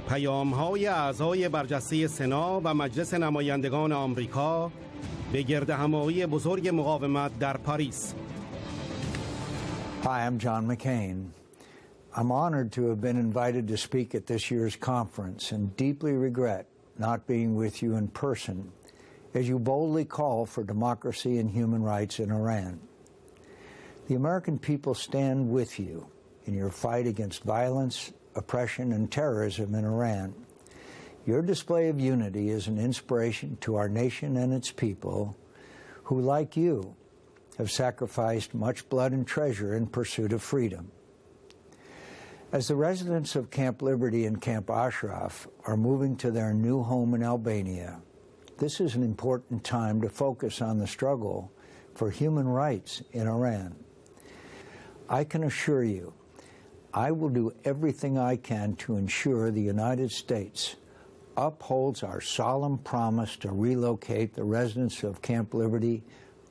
پیامهای اعضای برجسته سنا و مجلس نمایندگان آمریکا به گردهمایی بزرگ مقاومت در پاریس. Hi, I'm John McCain. I'm honored to have been invited to speak at this year's conference and deeply regret not being with you in person as you boldly call for democracy and human rights in Iran. The American people stand with you in your fight against violence, oppression, and terrorism in Iran. Your display of unity is an inspiration to our nation and its people who, like you, have sacrificed much blood and treasure in pursuit of freedom. As the residents of Camp Liberty and Camp Ashraf are moving to their new home in Albania, this is an important time to focus on the struggle for human rights in Iran. I can assure you, I will do everything I can to ensure the United States upholds our solemn promise to relocate the residents of Camp Liberty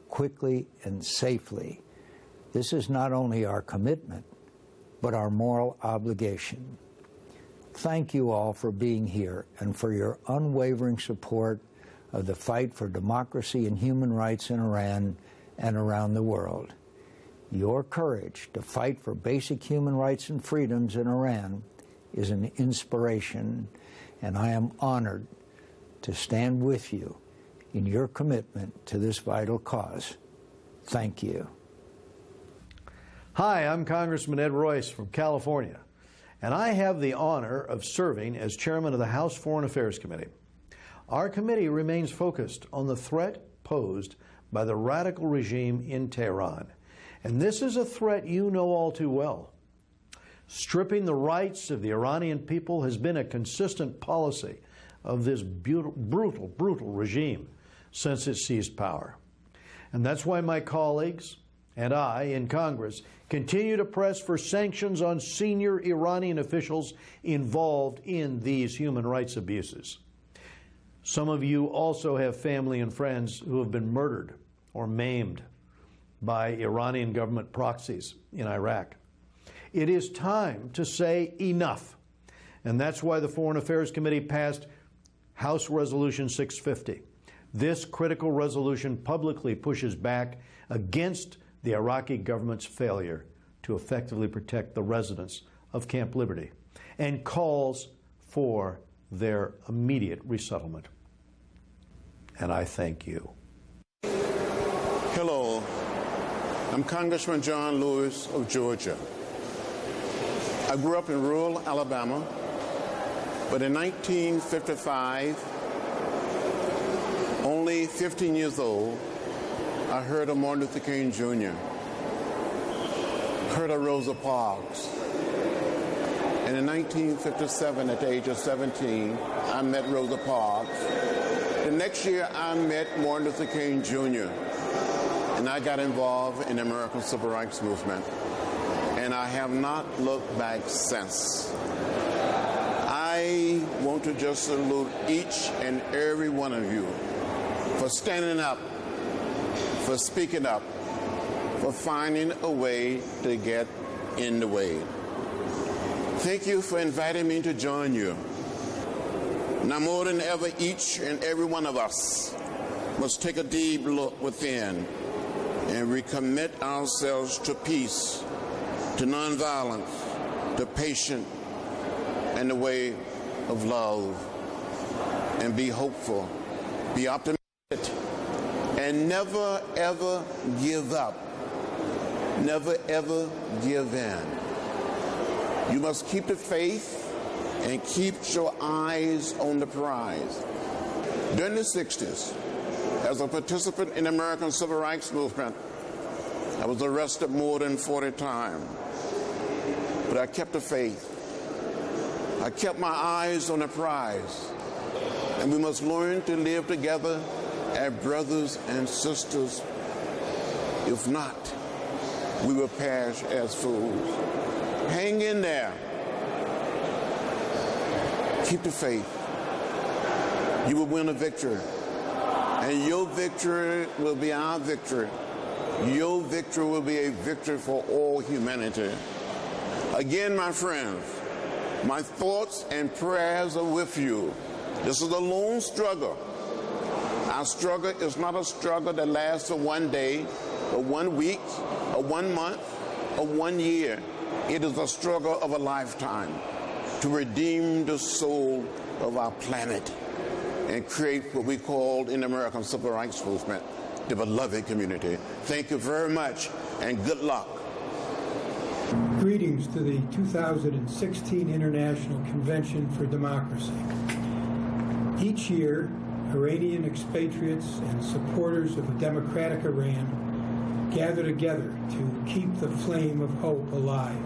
quickly and safely. This is not only our commitment, but our moral obligation. Thank you all for being here and for your unwavering support of the fight for democracy and human rights in Iran and around the world. Your courage to fight for basic human rights and freedoms in Iran is an inspiration, and I am honored to stand with you in your commitment to this vital cause. Thank you. Hi, I'm Congressman Ed Royce from California, and I have the honor of serving as chairman of the House Foreign Affairs Committee. Our committee remains focused on the threat posed by the radical regime in Tehran, and this is a threat you know all too well. Stripping the rights of the Iranian people has been a consistent policy of this brutal regime since it seized power. And that's why my colleagues and I in Congress continue to press for sanctions on senior Iranian officials involved in these human rights abuses. Some of you also have family and friends who have been murdered or maimed by Iranian government proxies in Iraq. It is time to say enough, and that's why the Foreign Affairs Committee passed House Resolution 650. This critical resolution publicly pushes back against the Iraqi government's failure to effectively protect the residents of Camp Liberty and calls for their immediate resettlement. And I thank you. Hello, I'm Congressman John Lewis of Georgia. I grew up in rural Alabama, but in 1955, only 15 years old, I heard of Martin Luther King Jr., heard of Rosa Parks. And in 1957, at the age of 17, I met Rosa Parks. The next year, I met Martin Luther King Jr., and I got involved in the American Civil Rights Movement. And I have not looked back since. I want to just salute each and every one of you for standing up, for speaking up, for finding a way to get in the way. Thank you for inviting me to join you. Now more than ever, each and every one of us must take a deep look within and recommit ourselves to peace, to nonviolence, to patience, and the way of love. And be hopeful, be optimistic, and never, ever give up. Never, ever give in. You must keep the faith and keep your eyes on the prize. During the 60s, as a participant in the American Civil Rights Movement, I was arrested more than 40 times. But I kept the faith. I kept my eyes on the prize. And we must learn to live together as brothers and sisters. If not, we will perish as fools. Hang in there. Keep the faith. You will win a victory. And your victory will be our victory. Your victory will be a victory for all humanity. Again, my friends, My thoughts and prayers are with you. This is a long struggle. Our struggle is not a struggle that lasts for one day, or 1 week, or 1 month, or 1 year. It is a struggle of a lifetime to redeem the soul of our planet and create what we call in the American Civil Rights Movement the beloved community. Thank you very much and good luck. Greetings to the 2016 International Convention for Democracy. Each year, Iranian expatriates and supporters of a democratic Iran gather together to keep the flame of hope alive.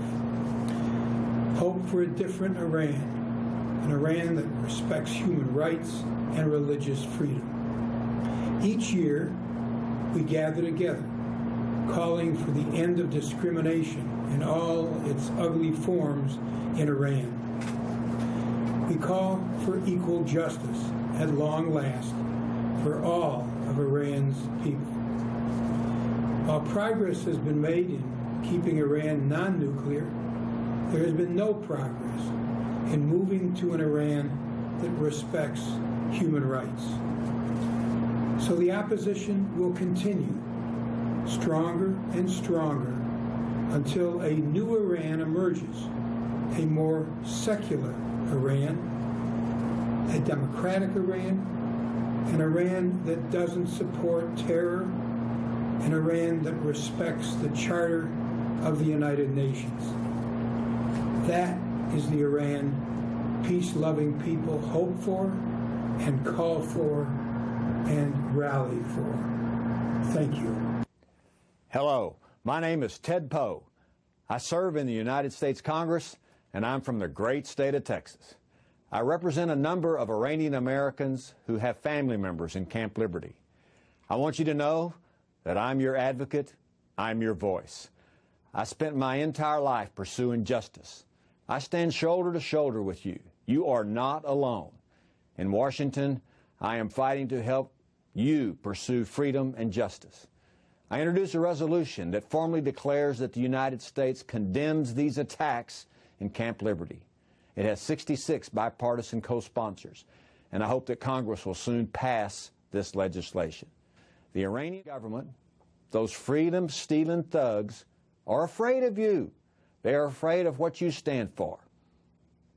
Hope for a different Iran, an Iran that respects human rights and religious freedom. Each year, we gather together, calling for the end of discrimination in all its ugly forms in Iran. We call for equal justice at long last for all of Iran's people. While progress has been made in keeping Iran non-nuclear, there has been no progress in moving to an Iran that respects human rights. So the opposition will continue, stronger and stronger, until a new Iran emerges, a more secular Iran, a democratic Iran, an Iran that doesn't support terror, an Iran that respects the Charter of the United Nations. That is the Iran peace-loving people hope for and call for and rally for. Thank you. Hello, my name is Ted Poe. I serve in the United States Congress, and I'm from the great state of Texas. I represent a number of Iranian Americans who have family members in Camp Liberty. I want you to know that I'm your advocate, I'm your voice. I spent my entire life pursuing justice. I stand shoulder to shoulder with you. You are not alone. In Washington, I am fighting to help you pursue freedom and justice. I introduced a resolution that formally declares that the United States condemns these attacks in Camp Liberty. It has 66 bipartisan co-sponsors, and I hope that Congress will soon pass this legislation. The Iranian government, those freedom-stealing thugs, are afraid of you. They are afraid of what you stand for: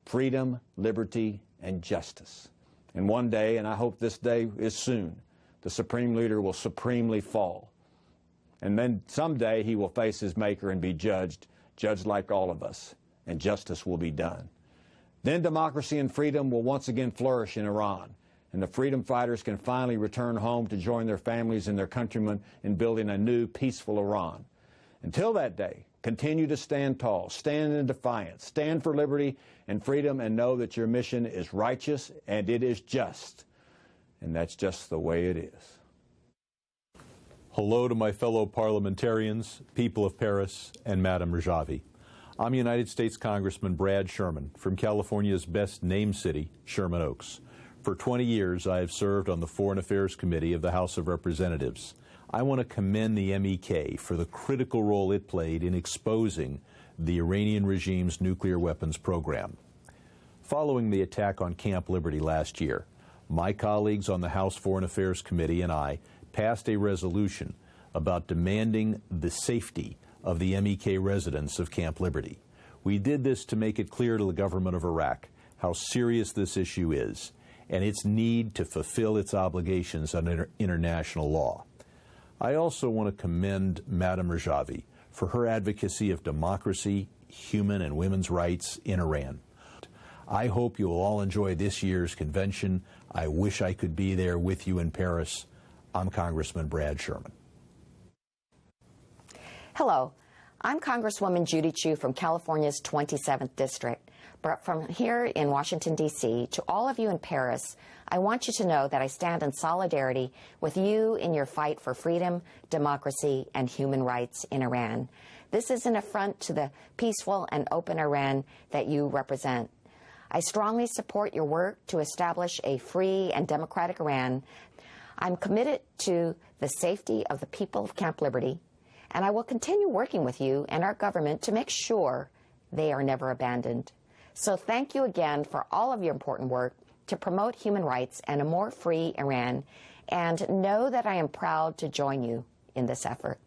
freedom, liberty, and justice. And one day, and I hope this day is soon, the Supreme Leader will supremely fall. And then someday he will face his Maker and be judged like all of us, and justice will be done. Then democracy and freedom will once again flourish in Iran, and the freedom fighters can finally return home to join their families and their countrymen in building a new, peaceful Iran. Until that day, continue to stand tall, stand in defiance, stand for liberty and freedom, and know that your mission is righteous and it is just. And that's just the way it is. Hello to my fellow parliamentarians, people of Paris, and Madame Rajavi. I'm United States Congressman Brad Sherman from California's best named city, Sherman Oaks. For 20 years, I have served on the Foreign Affairs Committee of the House of Representatives. I want to commend the MEK for the critical role it played in exposing the Iranian regime's nuclear weapons program. Following the attack on Camp Liberty last year, my colleagues on the House Foreign Affairs Committee and I passed a resolution about demanding the safety of the MEK residents of Camp Liberty. We did this to make it clear to the government of Iraq how serious this issue is and its need to fulfill its obligations under international law. I also want to commend Madame Rajavi for her advocacy of democracy, human and women's rights in Iran. I hope you will all enjoy this year's convention. I wish I could be there with you in Paris. I'm Congressman Brad Sherman. Hello, I'm Congresswoman Judy Chu from California's 27th District. But from here in Washington, D.C., to all of you in Paris, I want you to know that I stand in solidarity with you in your fight for freedom, democracy, and human rights in Iran. This is an affront to the peaceful and open Iran that you represent. I strongly support your work to establish a free and democratic Iran. I'm committed to the safety of the people of Camp Liberty, and I will continue working with you and our government to make sure they are never abandoned. So thank you again for all of your important work to promote human rights and a more free Iran, and know that I am proud to join you in this effort.